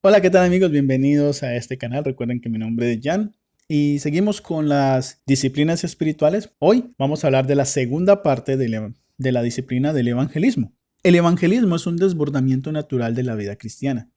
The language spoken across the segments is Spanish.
Hola, ¿qué tal amigos? Bienvenidos a este canal. Recuerden que mi nombre es Jan y seguimos con las disciplinas espirituales. Hoy vamos a hablar de la segunda parte de la disciplina del evangelismo. El evangelismo es un desbordamiento natural de la vida cristiana.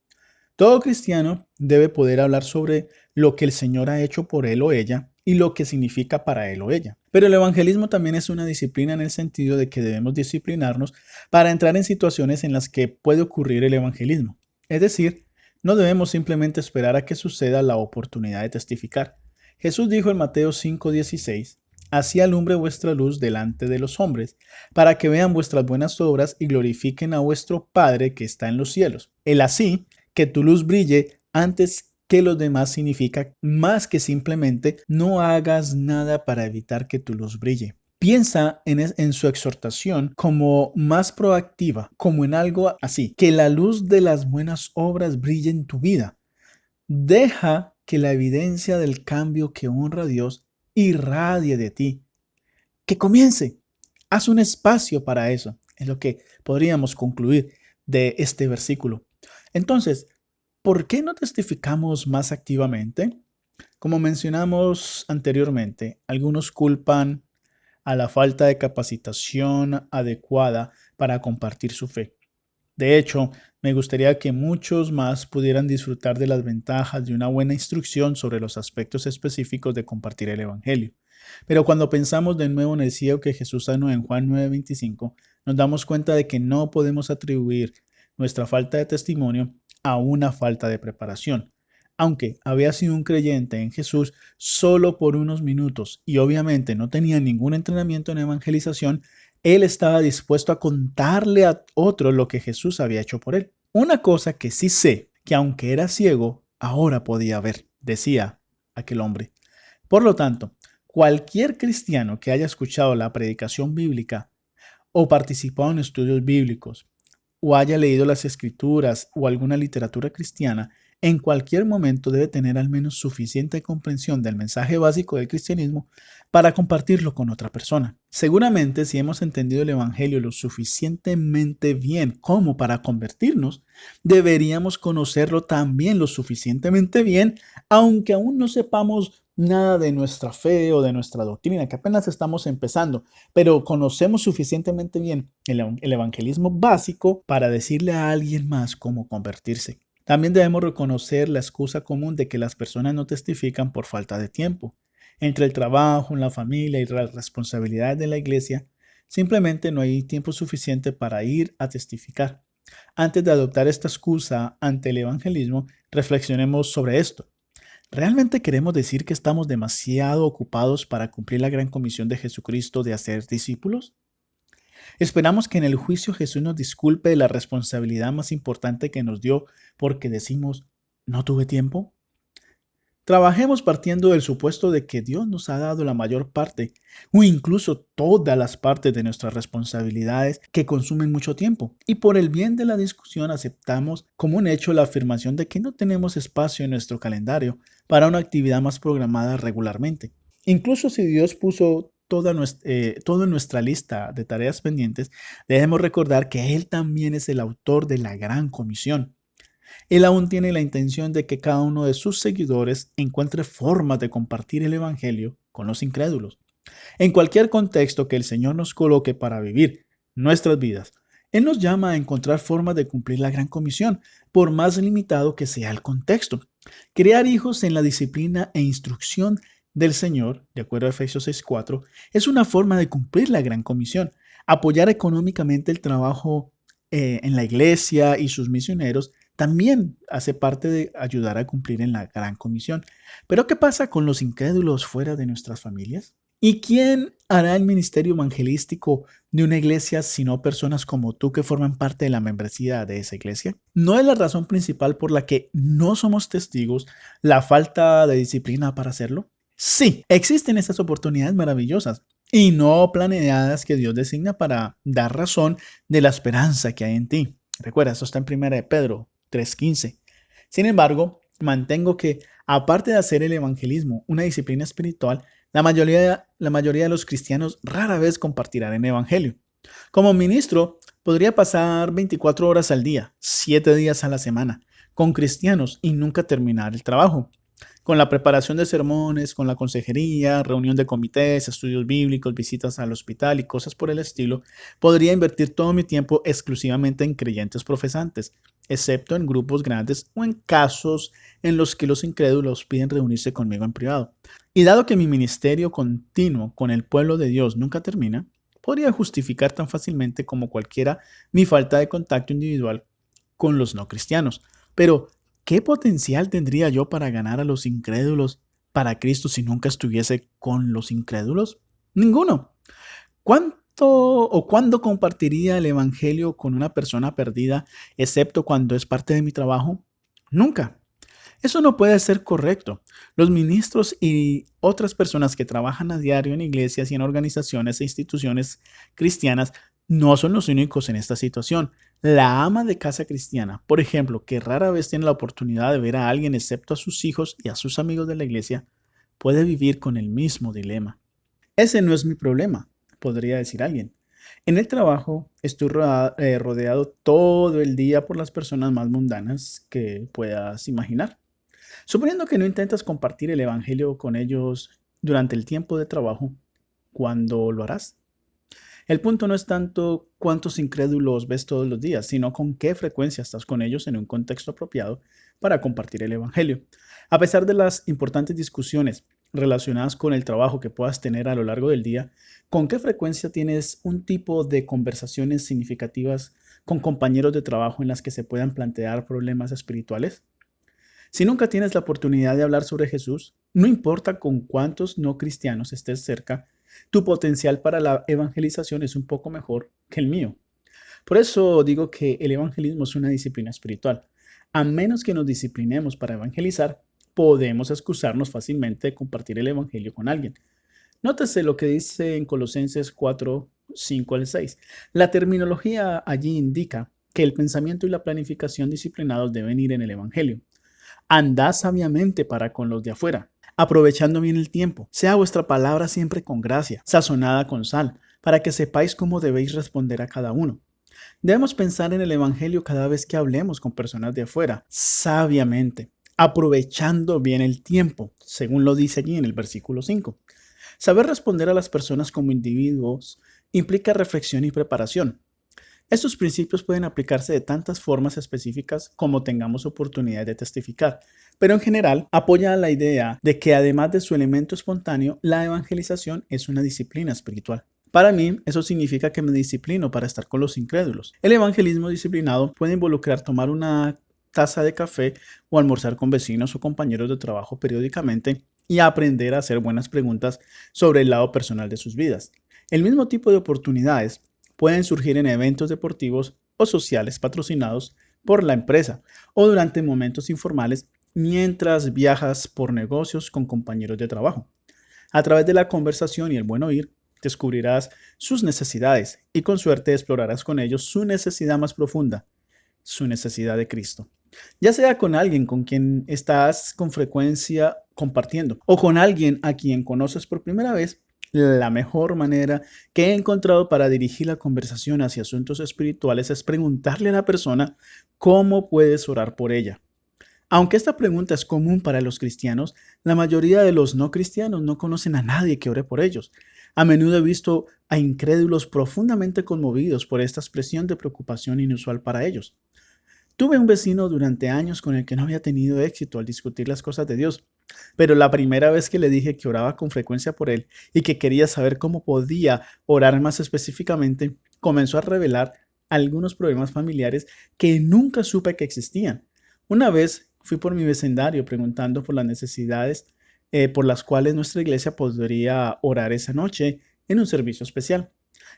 Todo cristiano debe poder hablar sobre lo que el Señor ha hecho por él o ella y lo que significa para él o ella. Pero el evangelismo también es una disciplina en el sentido de que debemos disciplinarnos para entrar en situaciones en las que puede ocurrir el evangelismo. Es decir, no debemos simplemente esperar a que suceda la oportunidad de testificar. Jesús dijo en Mateo 5:16, así alumbre vuestra luz delante de los hombres, para que vean vuestras buenas obras y glorifiquen a vuestro Padre que está en los cielos. El así que tu luz brille antes que los demás significa más que simplemente no hagas nada para evitar que tu luz brille. Piensa en su exhortación como más proactiva, como en algo así, que la luz de las buenas obras brille en tu vida. Deja que la evidencia del cambio que honra a Dios irradie de ti. Que comience. Haz un espacio para eso. Es lo que podríamos concluir de este versículo. Entonces, ¿por qué no testificamos más activamente? Como mencionamos anteriormente, algunos culpan a la falta de capacitación adecuada para compartir su fe. De hecho, me gustaría que muchos más pudieran disfrutar de las ventajas de una buena instrucción sobre los aspectos específicos de compartir el Evangelio. Pero cuando pensamos de nuevo en el ciego que Jesús sanó en Juan 9:25, nos damos cuenta de que no podemos atribuir nuestra falta de testimonio a una falta de preparación. Aunque había sido un creyente en Jesús solo por unos minutos y obviamente no tenía ningún entrenamiento en evangelización, él estaba dispuesto a contarle a otro lo que Jesús había hecho por él. Una cosa que sí sé, que aunque era ciego, ahora podía ver, decía aquel hombre. Por lo tanto, cualquier cristiano que haya escuchado la predicación bíblica o participado en estudios bíblicos o haya leído las escrituras o alguna literatura cristiana, en cualquier momento debe tener al menos suficiente comprensión del mensaje básico del cristianismo para compartirlo con otra persona. Seguramente si hemos entendido el Evangelio lo suficientemente bien como para convertirnos, deberíamos conocerlo también lo suficientemente bien, aunque aún no sepamos nada de nuestra fe o de nuestra doctrina, que apenas estamos empezando, pero conocemos suficientemente bien el evangelismo básico para decirle a alguien más cómo convertirse. También debemos reconocer la excusa común de que las personas no testifican por falta de tiempo. Entre el trabajo, la familia y las responsabilidades de la iglesia, simplemente no hay tiempo suficiente para ir a testificar. Antes de adoptar esta excusa ante el evangelismo, reflexionemos sobre esto. ¿Realmente queremos decir que estamos demasiado ocupados para cumplir la gran comisión de Jesucristo de hacer discípulos? ¿Esperamos que en el juicio Jesús nos disculpe de la responsabilidad más importante que nos dio porque decimos, no tuve tiempo? Trabajemos partiendo del supuesto de que Dios nos ha dado la mayor parte o incluso todas las partes de nuestras responsabilidades que consumen mucho tiempo. Y por el bien de la discusión aceptamos como un hecho la afirmación de que no tenemos espacio en nuestro calendario para una actividad más programada regularmente. Incluso si Dios puso todo en nuestra lista de tareas pendientes, debemos recordar que Él también es el autor de la gran comisión. Él aún tiene la intención de que cada uno de sus seguidores encuentre formas de compartir el Evangelio con los incrédulos. En cualquier contexto que el Señor nos coloque para vivir nuestras vidas, Él nos llama a encontrar formas de cumplir la gran comisión, por más limitado que sea el contexto. Criar hijos en la disciplina e instrucción del Señor, de acuerdo a Efesios 6:4, es una forma de cumplir la gran comisión. Apoyar económicamente el trabajo en la iglesia y sus misioneros también hace parte de ayudar a cumplir en la gran comisión. Pero ¿qué pasa con los incrédulos fuera de nuestras familias? ¿Y quién hará el ministerio evangelístico de una iglesia sino personas como tú que forman parte de la membresía de esa iglesia? ¿No es la razón principal por la que no somos testigos la falta de disciplina para hacerlo? Sí, existen esas oportunidades maravillosas y no planeadas que Dios designa para dar razón de la esperanza que hay en ti. Recuerda, eso está en 1 de Pedro 3:15. Sin embargo, mantengo que, aparte de hacer el evangelismo una disciplina espiritual, la mayoría de los cristianos rara vez compartirán el evangelio. Como ministro, podría pasar 24 horas al día, 7 días a la semana, con cristianos y nunca terminar el trabajo. Con la preparación de sermones, con la consejería, reunión de comités, estudios bíblicos, visitas al hospital y cosas por el estilo, podría invertir todo mi tiempo exclusivamente en creyentes profesantes, excepto en grupos grandes o en casos en los que los incrédulos piden reunirse conmigo en privado. Y dado que mi ministerio continuo con el pueblo de Dios nunca termina, podría justificar tan fácilmente como cualquiera mi falta de contacto individual con los no cristianos. Pero, ¿qué potencial tendría yo para ganar a los incrédulos para Cristo si nunca estuviese con los incrédulos? Ninguno. ¿Cuánto o cuándo compartiría el Evangelio con una persona perdida, excepto cuando es parte de mi trabajo? Nunca. Eso no puede ser correcto. Los ministros y otras personas que trabajan a diario en iglesias y en organizaciones e instituciones cristianas no son los únicos en esta situación. La ama de casa cristiana, por ejemplo, que rara vez tiene la oportunidad de ver a alguien excepto a sus hijos y a sus amigos de la iglesia, puede vivir con el mismo dilema. Ese no es mi problema, podría decir alguien. En el trabajo estoy rodeado todo el día por las personas más mundanas que puedas imaginar. Suponiendo que no intentas compartir el Evangelio con ellos durante el tiempo de trabajo, ¿cuándo lo harás? El punto no es tanto cuántos incrédulos ves todos los días, sino con qué frecuencia estás con ellos en un contexto apropiado para compartir el Evangelio. A pesar de las importantes discusiones relacionadas con el trabajo que puedas tener a lo largo del día, ¿con qué frecuencia tienes un tipo de conversaciones significativas con compañeros de trabajo en las que se puedan plantear problemas espirituales? Si nunca tienes la oportunidad de hablar sobre Jesús, no importa con cuántos no cristianos estés cerca, tu potencial para la evangelización es un poco mejor que el mío. Por eso digo que el evangelismo es una disciplina espiritual. A menos que nos disciplinemos para evangelizar, podemos excusarnos fácilmente de compartir el evangelio con alguien. Nótese lo que dice en Colosenses 4, 5 al 6. La terminología allí indica que el pensamiento y la planificación disciplinados deben ir en el evangelio. Andad sabiamente para con los de afuera, aprovechando bien el tiempo. Sea vuestra palabra siempre con gracia, sazonada con sal, para que sepáis cómo debéis responder a cada uno. Debemos pensar en el Evangelio cada vez que hablemos con personas de afuera, sabiamente, aprovechando bien el tiempo, según lo dice allí en el versículo 5. Saber responder a las personas como individuos implica reflexión y preparación. Estos principios pueden aplicarse de tantas formas específicas como tengamos oportunidad de testificar, pero en general apoya la idea de que además de su elemento espontáneo, la evangelización es una disciplina espiritual. Para mí, eso significa que me disciplino para estar con los incrédulos. El evangelismo disciplinado puede involucrar tomar una taza de café o almorzar con vecinos o compañeros de trabajo periódicamente y aprender a hacer buenas preguntas sobre el lado personal de sus vidas. El mismo tipo de oportunidades pueden surgir en eventos deportivos o sociales patrocinados por la empresa o durante momentos informales mientras viajas por negocios con compañeros de trabajo. A través de la conversación y el buen oír, descubrirás sus necesidades y con suerte explorarás con ellos su necesidad más profunda, su necesidad de Cristo. Ya sea con alguien con quien estás con frecuencia compartiendo o con alguien a quien conoces por primera vez, la mejor manera que he encontrado para dirigir la conversación hacia asuntos espirituales es preguntarle a la persona cómo puedes orar por ella. Aunque esta pregunta es común para los cristianos, la mayoría de los no cristianos no conocen a nadie que ore por ellos. A menudo he visto a incrédulos profundamente conmovidos por esta expresión de preocupación inusual para ellos. Tuve un vecino durante años con el que no había tenido éxito al discutir las cosas de Dios, pero la primera vez que le dije que oraba con frecuencia por él y que quería saber cómo podía orar más específicamente, comenzó a revelar algunos problemas familiares que nunca supe que existían. Una vez fui por mi vecindario preguntando por las necesidades por las cuales nuestra iglesia podría orar esa noche en un servicio especial.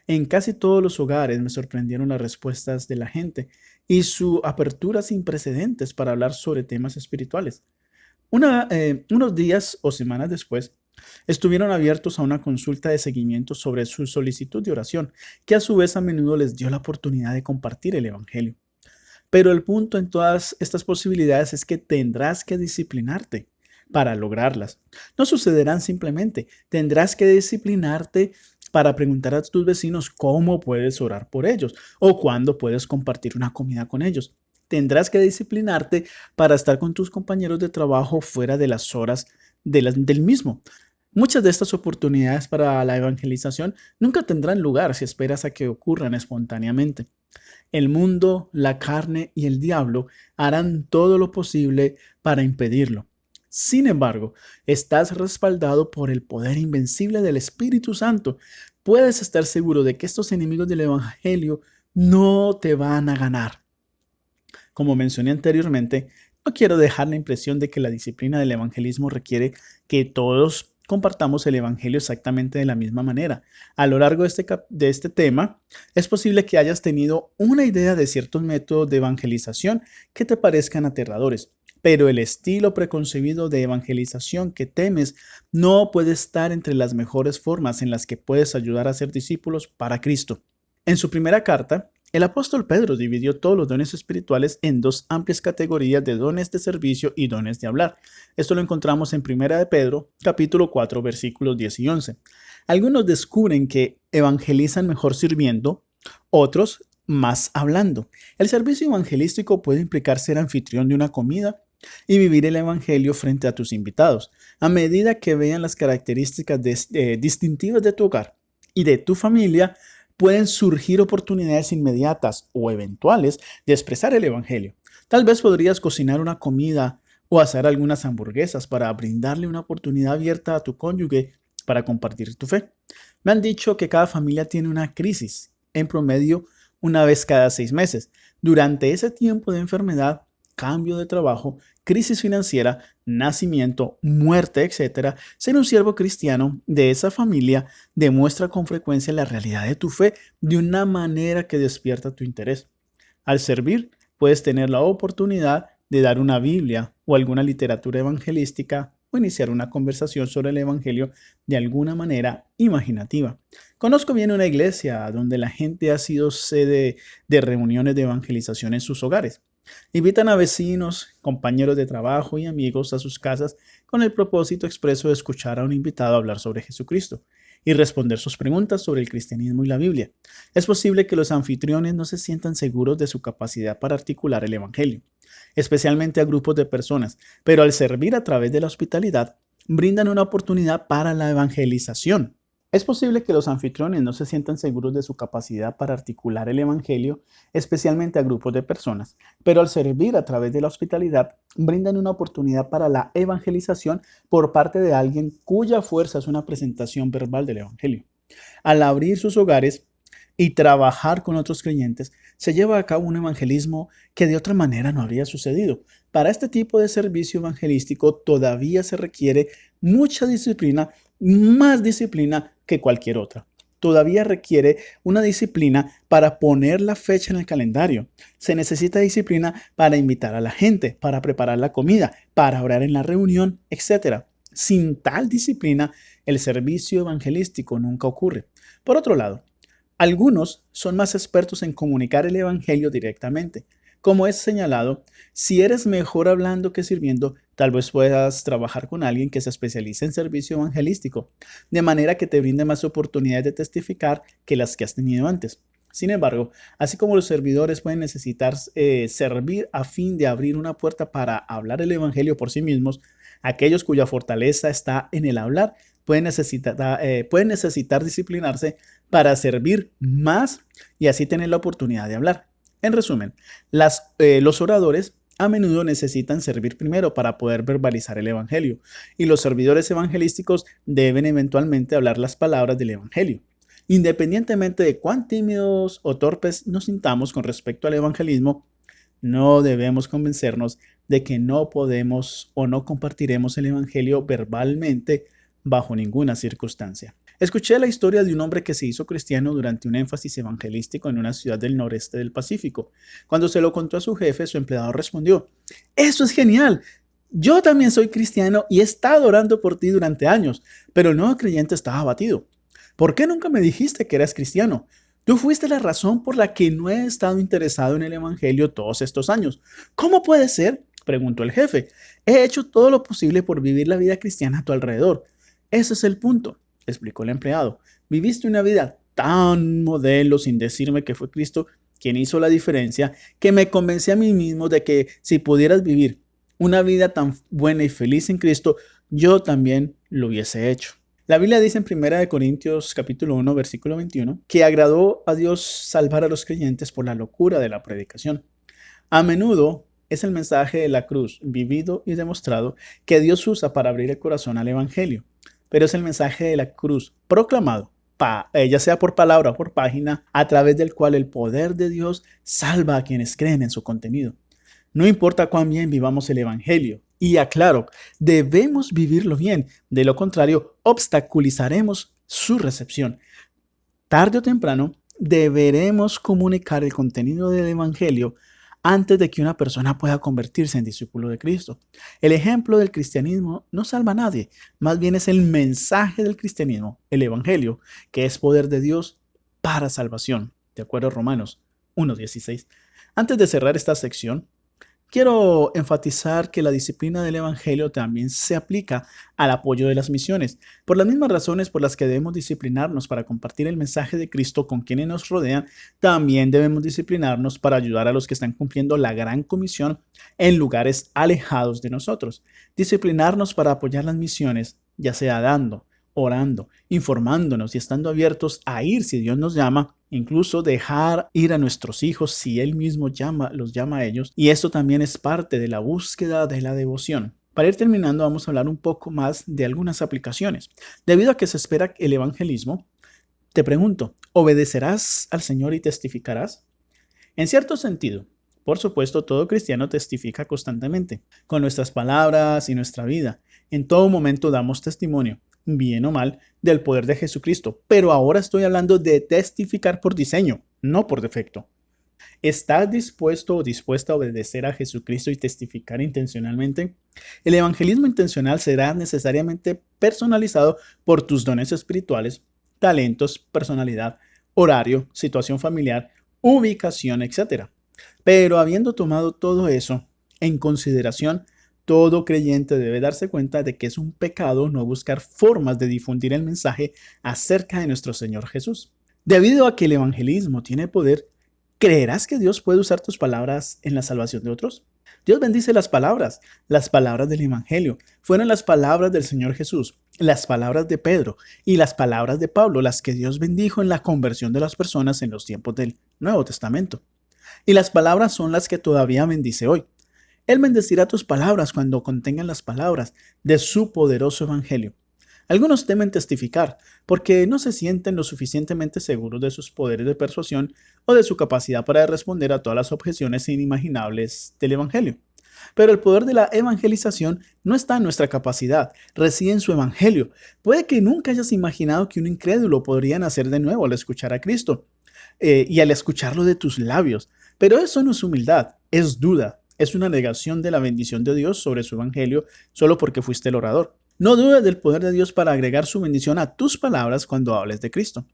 En casi todos los hogares me sorprendieron las respuestas de la gente y su apertura sin precedentes para hablar sobre temas espirituales. Unos días o semanas después, estuvieron abiertos a una consulta de seguimiento sobre su solicitud de oración, que a su vez a menudo les dio la oportunidad de compartir el Evangelio. Pero el punto en todas estas posibilidades es que tendrás que disciplinarte para lograrlas. No sucederán simplemente. Tendrás que disciplinarte para preguntar a tus vecinos cómo puedes orar por ellos o cuándo puedes compartir una comida con ellos. tendrás que disciplinarte para estar con tus compañeros de trabajo fuera de las horas del mismo. Muchas de estas oportunidades para la evangelización nunca tendrán lugar si esperas a que ocurran espontáneamente. El mundo, la carne y el diablo harán todo lo posible para impedirlo. Sin embargo, estás respaldado por el poder invencible del Espíritu Santo. Puedes estar seguro de que estos enemigos del Evangelio no te van a ganar. Como mencioné anteriormente, no quiero dejar la impresión de que la disciplina del evangelismo requiere que todos compartamos el evangelio exactamente de la misma manera. A lo largo de este tema, es posible que hayas tenido una idea de ciertos métodos de evangelización que te parezcan aterradores, pero el estilo preconcebido de evangelización que temes no puede estar entre las mejores formas en las que puedes ayudar a ser discípulos para Cristo. En su primera carta, el apóstol Pedro dividió todos los dones espirituales en dos amplias categorías de dones de servicio y dones de hablar. Esto lo encontramos en 1 de Pedro, capítulo 4, versículos 10 y 11. Algunos descubren que evangelizan mejor sirviendo, otros más hablando. El servicio evangelístico puede implicar ser anfitrión de una comida y vivir el evangelio frente a tus invitados. A medida que vean las características distintivas de tu hogar y de tu familia, pueden surgir oportunidades inmediatas o eventuales de expresar el evangelio. Tal vez podrías cocinar una comida o hacer algunas hamburguesas para brindarle una oportunidad abierta a tu cónyuge para compartir tu fe. Me han dicho que cada familia tiene una crisis, en promedio una vez cada 6 meses. Durante ese tiempo de enfermedad, cambio de trabajo, crisis financiera, nacimiento, muerte, etc., ser un siervo cristiano de esa familia demuestra con frecuencia la realidad de tu fe de una manera que despierta tu interés. Al servir, puedes tener la oportunidad de dar una Biblia o alguna literatura evangelística o iniciar una conversación sobre el Evangelio de alguna manera imaginativa. Conozco bien una iglesia donde la gente ha sido sede de reuniones de evangelización en sus hogares. Invitan a vecinos, compañeros de trabajo y amigos a sus casas con el propósito expreso de escuchar a un invitado hablar sobre Jesucristo y responder sus preguntas sobre el cristianismo y la Biblia. Es posible que los anfitriones no se sientan seguros de su capacidad para articular el Evangelio, especialmente a grupos de personas, pero al servir a través de la hospitalidad, brindan una oportunidad para la evangelización. Es posible que los anfitriones no se sientan seguros de su capacidad para articular el Evangelio, especialmente a grupos de personas, pero al servir a través de la hospitalidad, brindan una oportunidad para la evangelización por parte de alguien cuya fuerza es una presentación verbal del Evangelio. Al abrir sus hogares y trabajar con otros creyentes, se lleva a cabo un evangelismo que de otra manera no habría sucedido. Para este tipo de servicio evangelístico todavía se requiere mucha disciplina, más disciplina que cualquier otra. Todavía requiere una disciplina para poner la fecha en el calendario. Se necesita disciplina para invitar a la gente, para preparar la comida, para orar en la reunión, etc. Sin tal disciplina, el servicio evangelístico nunca ocurre. Por otro lado, algunos son más expertos en comunicar el evangelio directamente. Como es señalado, si eres mejor hablando que sirviendo, tal vez puedas trabajar con alguien que se especialice en servicio evangelístico, de manera que te brinde más oportunidades de testificar que las que has tenido antes. Sin embargo, así como los servidores pueden necesitar servir a fin de abrir una puerta para hablar el evangelio por sí mismos, aquellos cuya fortaleza está en el hablar pueden necesitar disciplinarse para servir más y así tener la oportunidad de hablar. En resumen, los oradores a menudo necesitan servir primero para poder verbalizar el evangelio y los servidores evangelísticos deben eventualmente hablar las palabras del evangelio. Independientemente de cuán tímidos o torpes nos sintamos con respecto al evangelismo, no debemos convencernos de que no podemos o no compartiremos el evangelio verbalmente bajo ninguna circunstancia. Escuché la historia de un hombre que se hizo cristiano durante un énfasis evangelístico en una ciudad del noreste del Pacífico. Cuando se lo contó a su jefe, su empleado respondió: ¡Eso es genial! Yo también soy cristiano y he estado orando por ti durante años, pero el nuevo creyente estaba abatido. ¿Por qué nunca me dijiste que eras cristiano? Tú fuiste la razón por la que no he estado interesado en el evangelio todos estos años. ¿Cómo puede ser?, preguntó el jefe. He hecho todo lo posible por vivir la vida cristiana a tu alrededor. Ese es el punto, explicó el empleado. Viviste una vida tan modelo sin decirme que fue Cristo quien hizo la diferencia, que me convencí a mí mismo de que si pudieras vivir una vida tan buena y feliz en Cristo, yo también lo hubiese hecho. La Biblia dice en 1 Corintios capítulo 1, versículo 21, que agradó a Dios salvar a los creyentes por la locura de la predicación. A menudo es el mensaje de la cruz, vivido y demostrado, que Dios usa para abrir el corazón al Evangelio. Pero es el mensaje de la cruz proclamado, ya sea por palabra o por página, a través del cual el poder de Dios salva a quienes creen en su contenido. No importa cuán bien vivamos el Evangelio. Y aclaro, debemos vivirlo bien. De lo contrario, obstaculizaremos su recepción. Tarde o temprano, deberemos comunicar el contenido del Evangelio antes de que una persona pueda convertirse en discípulo de Cristo. El ejemplo del cristianismo no salva a nadie, más bien es el mensaje del cristianismo, el Evangelio, que es poder de Dios para salvación, de acuerdo a Romanos 1:16. Antes de cerrar esta sección, quiero enfatizar que la disciplina del Evangelio también se aplica al apoyo de las misiones, por las mismas razones por las que debemos disciplinarnos para compartir el mensaje de Cristo con quienes nos rodean, también debemos disciplinarnos para ayudar a los que están cumpliendo la gran comisión en lugares alejados de nosotros. Disciplinarnos para apoyar las misiones, ya sea dando, orando, informándonos y estando abiertos a ir si Dios nos llama, incluso dejar ir a nuestros hijos si Él mismo los llama a ellos. Y esto también es parte de la búsqueda de la devoción. Para ir terminando, vamos a hablar un poco más de algunas aplicaciones. Debido a que se espera el evangelismo, te pregunto, ¿obedecerás al Señor y testificarás? En cierto sentido, por supuesto, todo cristiano testifica constantemente, con nuestras palabras y nuestra vida. En todo momento damos testimonio, bien o mal, del poder de Jesucristo. Pero ahora estoy hablando de testificar por diseño, no por defecto. ¿Estás dispuesto o dispuesta a obedecer a Jesucristo y testificar intencionalmente? El evangelismo intencional será necesariamente personalizado por tus dones espirituales, talentos, personalidad, horario, situación familiar, ubicación, etc. Pero habiendo tomado todo eso en consideración, todo creyente debe darse cuenta de que es un pecado no buscar formas de difundir el mensaje acerca de nuestro Señor Jesús. Debido a que el evangelismo tiene poder, ¿creerás que Dios puede usar tus palabras en la salvación de otros? Dios bendice las palabras del Evangelio. Fueron las palabras del Señor Jesús, las palabras de Pedro y las palabras de Pablo las que Dios bendijo en la conversión de las personas en los tiempos del Nuevo Testamento. Y las palabras son las que todavía bendice hoy. Él bendecirá tus palabras cuando contengan las palabras de su poderoso Evangelio. Algunos temen testificar porque no se sienten lo suficientemente seguros de sus poderes de persuasión o de su capacidad para responder a todas las objeciones inimaginables del Evangelio. Pero el poder de la evangelización no está en nuestra capacidad, reside en su Evangelio. Puede que nunca hayas imaginado que un incrédulo podría nacer de nuevo al escuchar a Cristo y al escucharlo de tus labios. Pero eso no es humildad, es duda, es una negación de la bendición de Dios sobre su Evangelio solo porque fuiste el orador. No dudes del poder de Dios para agregar su bendición a tus palabras cuando hables de Cristo.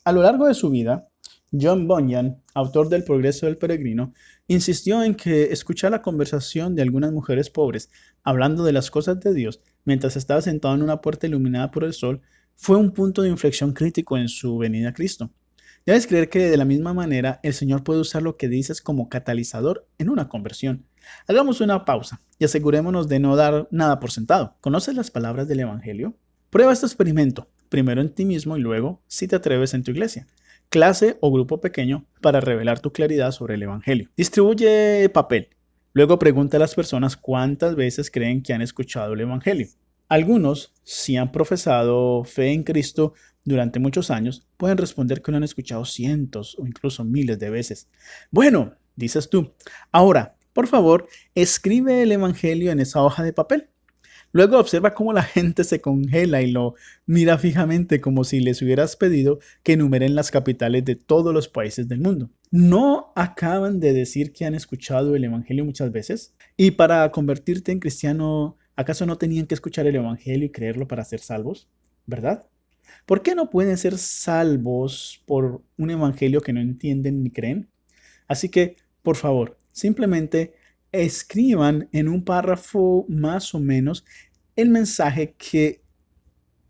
A lo largo de su vida, John Bunyan, autor del Progreso del Peregrino, insistió en que escuchar la conversación de algunas mujeres pobres hablando de las cosas de Dios mientras estaba sentado en una puerta iluminada por el sol fue un punto de inflexión crítico en su venida a Cristo. Debes creer que de la misma manera el Señor puede usar lo que dices como catalizador en una conversión. Hagamos una pausa y asegurémonos de no dar nada por sentado. ¿Conoces las palabras del Evangelio? Prueba este experimento, primero en ti mismo y luego, si te atreves, en tu iglesia, clase o grupo pequeño para revelar tu claridad sobre el Evangelio. Distribuye papel. Luego pregunta a las personas cuántas veces creen que han escuchado el Evangelio. Algunos, si han profesado fe en Cristo durante muchos años, pueden responder que lo han escuchado cientos o incluso miles de veces. Bueno, dices tú, ahora, por favor, escribe el Evangelio en esa hoja de papel. Luego observa cómo la gente se congela y lo mira fijamente como si les hubieras pedido que enumeren las capitales de todos los países del mundo. ¿No acaban de decir que han escuchado el Evangelio muchas veces? Y para convertirte en cristiano, ¿acaso no tenían que escuchar el Evangelio y creerlo para ser salvos? ¿Verdad? ¿Por qué no pueden ser salvos por un Evangelio que no entienden ni creen? Así que, por favor, simplemente escriban en un párrafo más o menos el mensaje que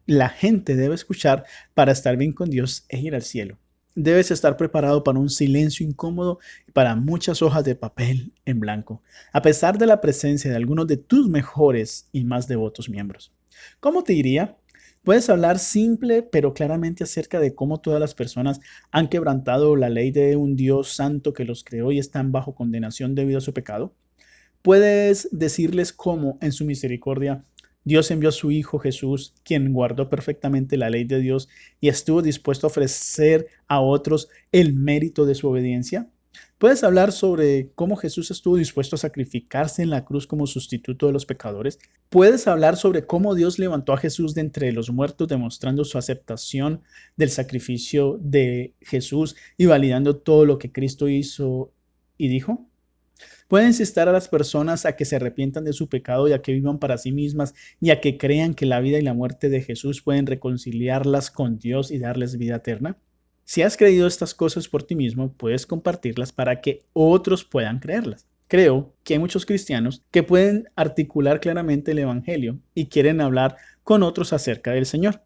la gente debe escuchar para estar bien con Dios e ir al cielo. debes estar preparado para un silencio incómodo y para muchas hojas de papel en blanco, a pesar de la presencia de algunos de tus mejores y más devotos miembros. ¿Cómo te diría? Puedes hablar simple pero claramente acerca de cómo todas las personas han quebrantado la ley de un Dios santo que los creó y están bajo condenación debido a su pecado. Puedes decirles cómo en su misericordia Dios envió a su Hijo Jesús, quien guardó perfectamente la ley de Dios y estuvo dispuesto a ofrecer a otros el mérito de su obediencia. Puedes hablar sobre cómo Jesús estuvo dispuesto a sacrificarse en la cruz como sustituto de los pecadores. Puedes hablar sobre cómo Dios levantó a Jesús de entre los muertos, demostrando su aceptación del sacrificio de Jesús y validando todo lo que Cristo hizo y dijo. Puedes instar a las personas a que se arrepientan de su pecado y a que vivan para sí mismas y a que crean que la vida y la muerte de Jesús pueden reconciliarlas con Dios y darles vida eterna. Si has creído estas cosas por ti mismo, puedes compartirlas para que otros puedan creerlas. Creo que hay muchos cristianos que pueden articular claramente el Evangelio y quieren hablar con otros acerca del Señor,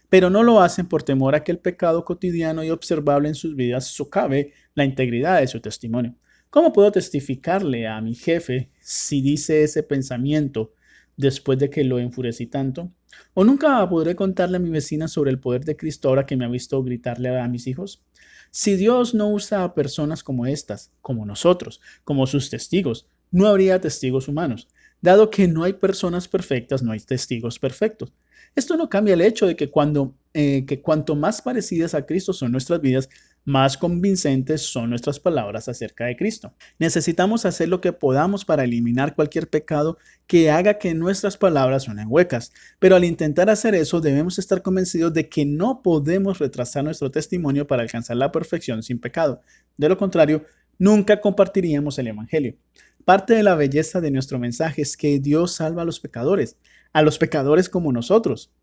pero no lo hacen por temor a que el pecado cotidiano y observable en sus vidas socave la integridad de su testimonio. ¿Cómo puedo testificarle a mi jefe si dice ese pensamiento después de que lo enfurecí tanto? ¿O nunca podré contarle a mi vecina sobre el poder de Cristo ahora que me ha visto gritarle a mis hijos? Si Dios no usa a personas como estas, como nosotros, como sus testigos, no habría testigos humanos. Dado que no hay personas perfectas, no hay testigos perfectos. Esto no cambia el hecho de que cuanto más parecidas a Cristo son nuestras vidas, más convincentes son nuestras palabras acerca de Cristo. Necesitamos hacer lo que podamos para eliminar cualquier pecado que haga que nuestras palabras suenen huecas, pero al intentar hacer eso debemos estar convencidos de que no podemos retrasar nuestro testimonio para alcanzar la perfección sin pecado. De lo contrario, nunca compartiríamos el Evangelio. Parte de la belleza de nuestro mensaje es que Dios salva a los pecadores como nosotros.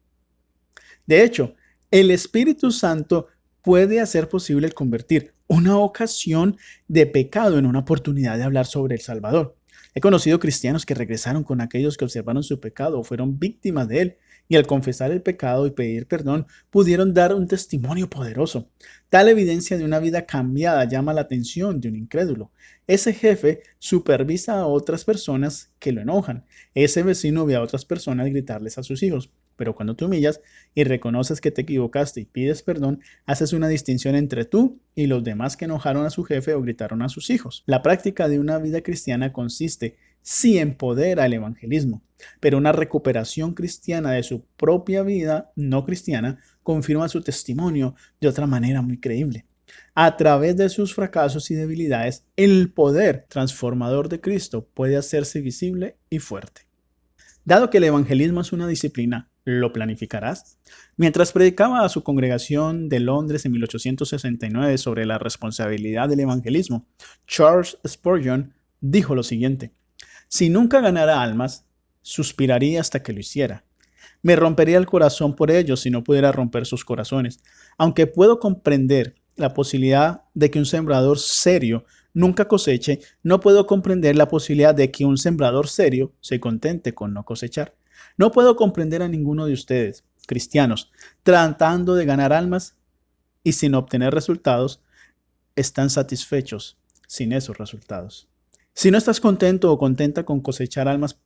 De hecho, el Espíritu Santo puede hacer posible el convertir una ocasión de pecado en una oportunidad de hablar sobre el Salvador. He conocido cristianos que regresaron con aquellos que observaron su pecado o fueron víctimas de él, y al confesar el pecado y pedir perdón, pudieron dar un testimonio poderoso. Tal evidencia de una vida cambiada llama la atención de un incrédulo. Ese jefe supervisa a otras personas que lo enojan. Ese vecino ve a otras personas gritarles a sus hijos. Pero cuando te humillas y reconoces que te equivocaste y pides perdón, haces una distinción entre tú y los demás que enojaron a su jefe o gritaron a sus hijos. La práctica de una vida cristiana consiste sí en poder al evangelismo, pero una recuperación cristiana de su propia vida no cristiana confirma su testimonio de otra manera muy creíble. A través de sus fracasos y debilidades, el poder transformador de Cristo puede hacerse visible y fuerte. Dado que el evangelismo es una disciplina, ¿lo planificarás? Mientras predicaba a su congregación de Londres en 1869 sobre la responsabilidad del evangelismo, Charles Spurgeon dijo lo siguiente: si nunca ganara almas, suspiraría hasta que lo hiciera. Me rompería el corazón por ellos si no pudiera romper sus corazones. Aunque puedo comprender la posibilidad de que un sembrador serio nunca coseche, no puedo comprender la posibilidad de que un sembrador serio se contente con no cosechar. No puedo comprender a ninguno de ustedes, cristianos, tratando de ganar almas y sin obtener resultados, están satisfechos sin esos resultados. Si no estás contento o contenta con cosechar almas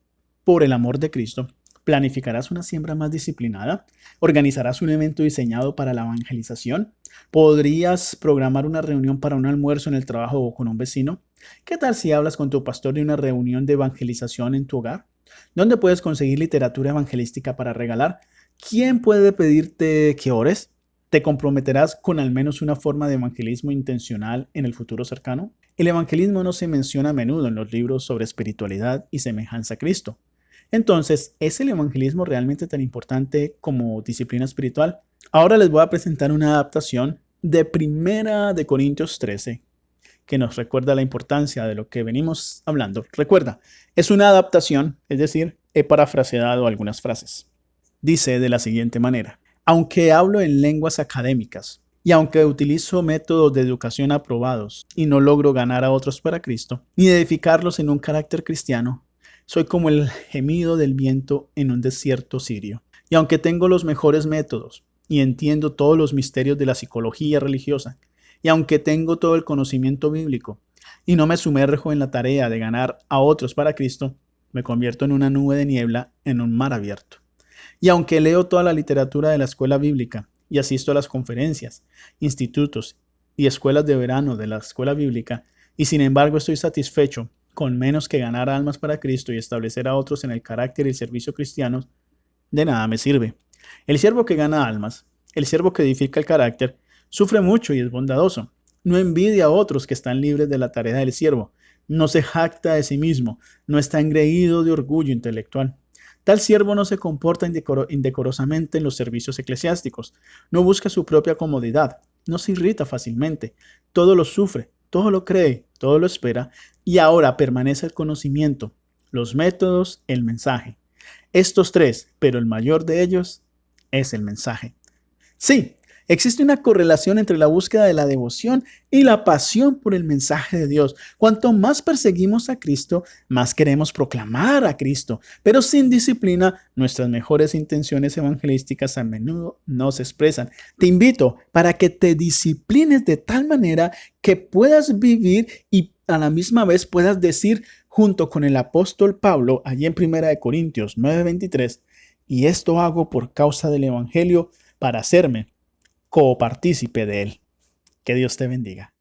por el amor de Cristo, ¿planificarás una siembra más disciplinada? ¿Organizarás un evento diseñado para la evangelización? ¿Podrías programar una reunión para un almuerzo en el trabajo o con un vecino? ¿Qué tal si hablas con tu pastor de una reunión de evangelización en tu hogar? ¿Dónde puedes conseguir literatura evangelística para regalar? ¿Quién puede pedirte que ores? ¿Te comprometerás con al menos una forma de evangelismo intencional en el futuro cercano? El evangelismo no se menciona a menudo en los libros sobre espiritualidad y semejanza a Cristo. Entonces, ¿es el evangelismo realmente tan importante como disciplina espiritual? Ahora les voy a presentar una adaptación de Primera de Corintios 13 que nos recuerda la importancia de lo que venimos hablando. Recuerda, es una adaptación, es decir, he parafraseado algunas frases. Dice de la siguiente manera: aunque hablo en lenguas académicas y aunque utilizo métodos de educación aprobados y no logro ganar a otros para Cristo, ni edificarlos en un carácter cristiano, soy como el gemido del viento en un desierto sirio. Y aunque tengo los mejores métodos y entiendo todos los misterios de la psicología religiosa, Y aunque tengo todo el conocimiento bíblico y no me sumerjo en la tarea de ganar a otros para Cristo, me convierto en una nube de niebla en un mar abierto. Y aunque leo toda la literatura de la escuela bíblica y asisto a las conferencias, institutos y escuelas de verano de la escuela bíblica, y sin embargo estoy satisfecho con menos que ganar almas para Cristo y establecer a otros en el carácter y el servicio cristianos, de nada me sirve. El siervo que gana almas, el siervo que edifica el carácter, sufre mucho y es bondadoso. No envidia a otros que están libres de la tarea del siervo. No se jacta de sí mismo. No está engreído de orgullo intelectual. Tal siervo no se comporta indecorosamente en los servicios eclesiásticos. No busca su propia comodidad. No se irrita fácilmente. Todo lo sufre, todo lo cree, todo lo espera. Y ahora permanece el conocimiento, los métodos, el mensaje. Estos tres, pero el mayor de ellos es el mensaje. Sí, existe una correlación entre la búsqueda de la devoción y la pasión por el mensaje de Dios. Cuanto más perseguimos a Cristo, más queremos proclamar a Cristo, pero sin disciplina, nuestras mejores intenciones evangelísticas a menudo no se expresan. Te invito para que te disciplines de tal manera que puedas vivir y a la misma vez puedas decir junto con el apóstol Pablo, allí en 1 Corintios 9:23, y esto hago por causa del evangelio para hacerme copartícipe de él. Que Dios te bendiga.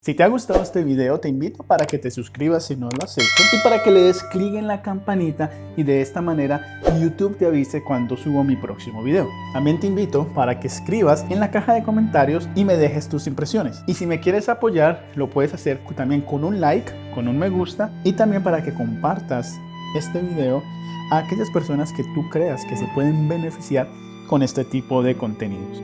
Si te ha gustado este video, te invito para que te suscribas si no lo has hecho y para que le des clic en la campanita y de esta manera YouTube te avise cuando subo mi próximo video. También te invito para que escribas en la caja de comentarios y me dejes tus impresiones. Y si me quieres apoyar, lo puedes hacer también con un like, con un me gusta y también para que compartas este video a aquellas personas que tú creas que se pueden beneficiar con este tipo de contenidos.